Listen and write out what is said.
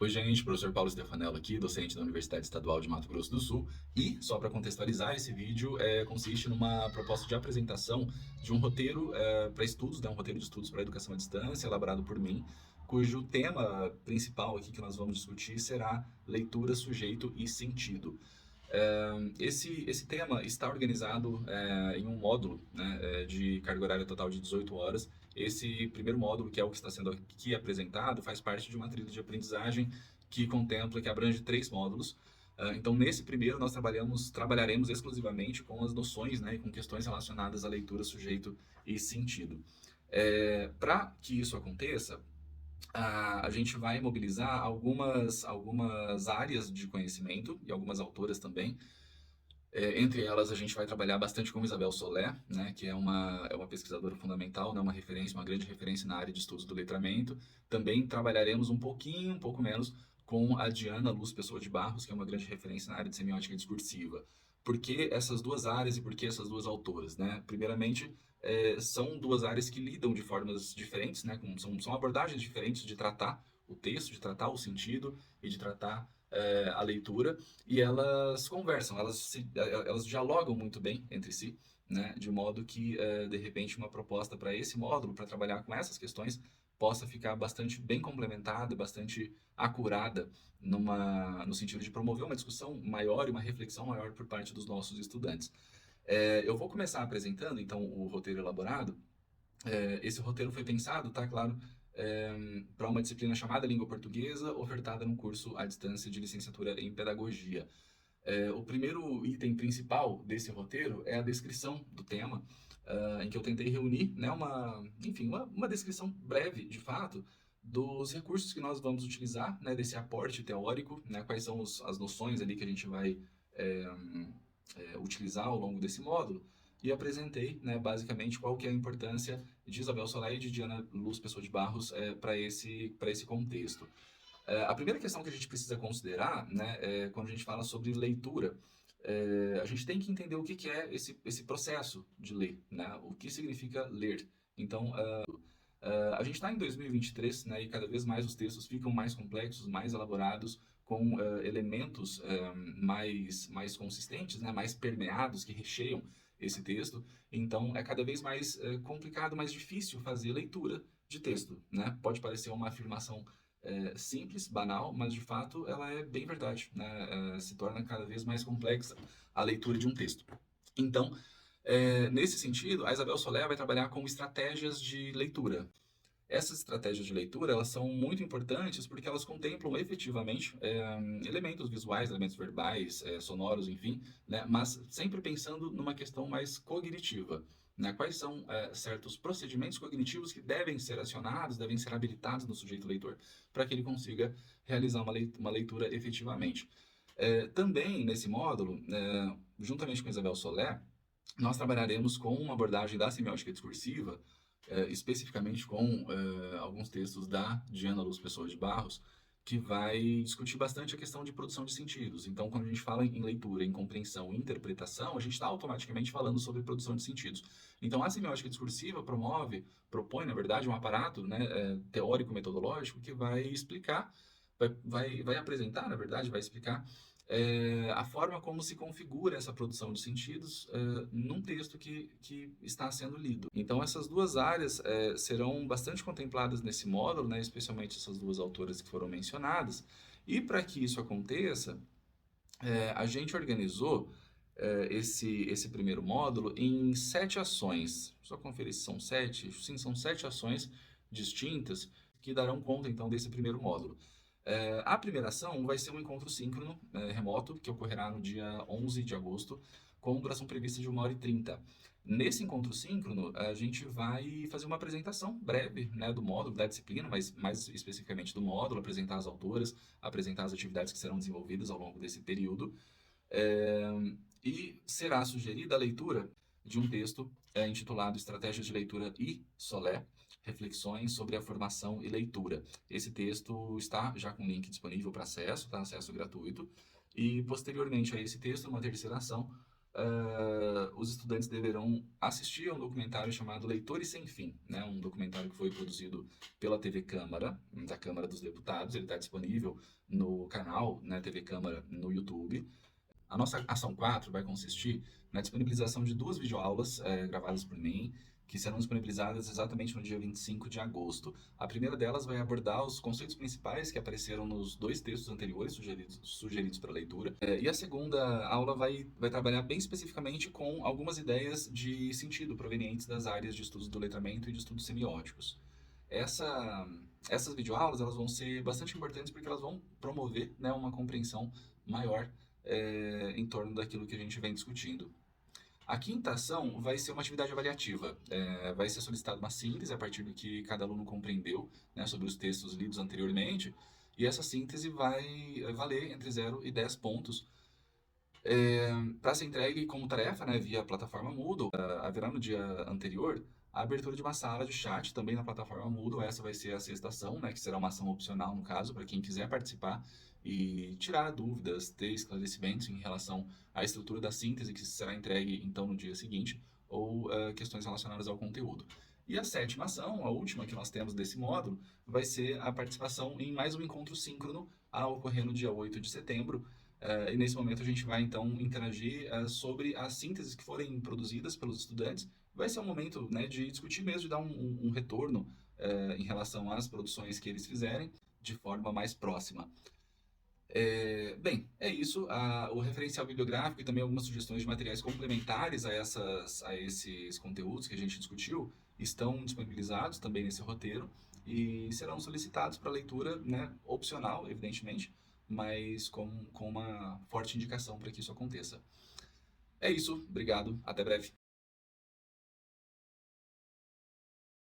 Oi, gente, professor Paulo Stefanello aqui, docente da Universidade Estadual de Mato Grosso do Sul. E, só para contextualizar, esse vídeo consiste numa proposta de apresentação de um roteiro para estudos, né, um roteiro de estudos para educação à distância, elaborado por mim, cujo tema principal aqui que nós vamos discutir será leitura, sujeito e sentido. Esse tema está organizado em um módulo, né, de carga horária total de 18 horas. Esse primeiro módulo, que é o que está sendo aqui apresentado, faz parte de uma trilha de aprendizagem que abrange 3 módulos. Então, nesse primeiro, nós trabalharemos exclusivamente com as noções, né, e com questões relacionadas à leitura, sujeito e sentido. Para que isso aconteça, a gente vai mobilizar algumas áreas de conhecimento e algumas autoras também. Entre elas, a gente vai trabalhar bastante com Isabel Solé, né, que é uma pesquisadora fundamental, né, uma grande referência na área de estudos do letramento. Também trabalharemos um pouco menos, com a Diana Luz Pessoa de Barros, que é uma grande referência na área de semiótica discursiva. Por que essas duas áreas e por que essas duas autoras? Né? Primeiramente, são duas áreas que lidam de formas diferentes, né, são abordagens diferentes de tratar o texto, de tratar o sentido e de tratar a leitura, e elas conversam, elas dialogam muito bem entre si, né? De modo que, de repente, uma proposta para esse módulo, para trabalhar com essas questões, possa ficar bastante bem complementada, bastante acurada, no sentido de promover uma discussão maior e uma reflexão maior por parte dos nossos estudantes. Eu vou começar apresentando, então, o roteiro elaborado. Esse roteiro foi pensado, tá claro, para uma disciplina chamada Língua Portuguesa, ofertada no curso à distância de licenciatura em Pedagogia. O primeiro item principal desse roteiro é a descrição do tema, em que eu tentei reunir, né, uma descrição breve, de fato, dos recursos que nós vamos utilizar, né, desse aporte teórico, né, quais são as noções ali que a gente vai é, utilizar ao longo desse módulo, e apresentei, né, basicamente qual que é a importância de Isabel Solé e de Diana Luz Pessoa de Barros para esse contexto. A primeira questão que a gente precisa considerar, né, quando a gente fala sobre leitura, a gente tem que entender o que é esse processo de ler, né, o que significa ler. Então, a gente está em 2023, né, e cada vez mais os textos ficam mais complexos, mais elaborados, com elementos mais consistentes, né, mais permeados, que recheiam esse texto. Então, é cada vez mais complicado, mais difícil fazer leitura de texto. Né? Pode parecer uma afirmação simples, banal, mas de fato ela é bem verdade. Né? Se torna cada vez mais complexa a leitura de um texto. Então, nesse sentido, a Isabel Soler vai trabalhar com estratégias de leitura. Essas estratégias de leitura, elas são muito importantes porque elas contemplam efetivamente elementos visuais, elementos verbais, sonoros, enfim, né? Mas sempre pensando numa questão mais cognitiva. Né? Quais são certos procedimentos cognitivos que devem ser acionados, devem ser habilitados no sujeito leitor, para que ele consiga realizar uma leitura efetivamente. Também, nesse módulo, juntamente com Isabel Soler, nós trabalharemos com uma abordagem da semiótica discursiva, especificamente com alguns textos da Diana Luz Pessoa de Barros, que vai discutir bastante a questão de produção de sentidos. Então, quando a gente fala em leitura, em compreensão e interpretação, a gente está automaticamente falando sobre produção de sentidos. Então, a semiótica discursiva propõe, na verdade, um aparato, né, teórico-metodológico que vai explicar, vai apresentar, na verdade, vai explicar a forma como se configura essa produção de sentidos num texto que está sendo lido. Então, essas duas áreas serão bastante contempladas nesse módulo, né, especialmente essas duas autoras que foram mencionadas. E para que isso aconteça, a gente organizou esse primeiro módulo em 7 ações. Só conferir se são 7. Sim, são 7 ações distintas que darão conta, então, desse primeiro módulo. A primeira ação vai ser um encontro síncrono remoto, que ocorrerá no dia 11 de agosto, com duração prevista de 1h30. Nesse encontro síncrono, a gente vai fazer uma apresentação breve, né, do módulo, da disciplina, mas mais especificamente do módulo, apresentar as autoras, apresentar as atividades que serão desenvolvidas ao longo desse período. E será sugerida a leitura de um texto intitulado Estratégias de Leitura e Solé, Reflexões sobre a Formação e Leitura. Esse texto está já com link disponível para acesso, tá? Acesso gratuito. E, posteriormente a esse texto, uma terceira ação, os estudantes deverão assistir a um documentário chamado Leitores Sem Fim, né? Um documentário que foi produzido pela TV Câmara, da Câmara dos Deputados. Ele está disponível no canal, né, TV Câmara, no YouTube. A nossa ação 4 vai consistir na disponibilização de 2 videoaulas gravadas por mim, que serão disponibilizadas exatamente no dia 25 de agosto. A primeira delas vai abordar os conceitos principais que apareceram nos 2 textos anteriores sugeridos para leitura. E a segunda aula vai trabalhar bem especificamente com algumas ideias de sentido provenientes das áreas de estudos do letramento e de estudos semióticos. Essas videoaulas elas vão ser bastante importantes porque elas vão promover, né, uma compreensão maior em torno daquilo que a gente vem discutindo. A quinta ação vai ser uma atividade avaliativa. Vai ser solicitada uma síntese a partir do que cada aluno compreendeu, né, sobre os textos lidos anteriormente, e essa síntese vai valer entre 0 e 10 pontos. Para ser entregue como tarefa, né, via plataforma Moodle, haverá no dia anterior a abertura de uma sala de chat também na plataforma Moodle. Essa vai ser a sexta ação, né, que será uma ação opcional no caso, para quem quiser participar e tirar dúvidas, ter esclarecimentos em relação à estrutura da síntese que será entregue então no dia seguinte, ou questões relacionadas ao conteúdo. E a sétima ação, a última que nós temos desse módulo, vai ser a participação em mais um encontro síncrono a ocorrer no dia 8 de setembro. E nesse momento a gente vai então interagir sobre as sínteses que forem produzidas pelos estudantes. Vai ser um momento, né, de discutir mesmo, de dar um retorno em relação às produções que eles fizerem de forma mais próxima. Bem, é isso. O referencial bibliográfico e também algumas sugestões de materiais complementares a esses conteúdos que a gente discutiu estão disponibilizados também nesse roteiro e serão solicitados para leitura, né, opcional, evidentemente, mas com uma forte indicação para que isso aconteça. É isso, obrigado, até breve.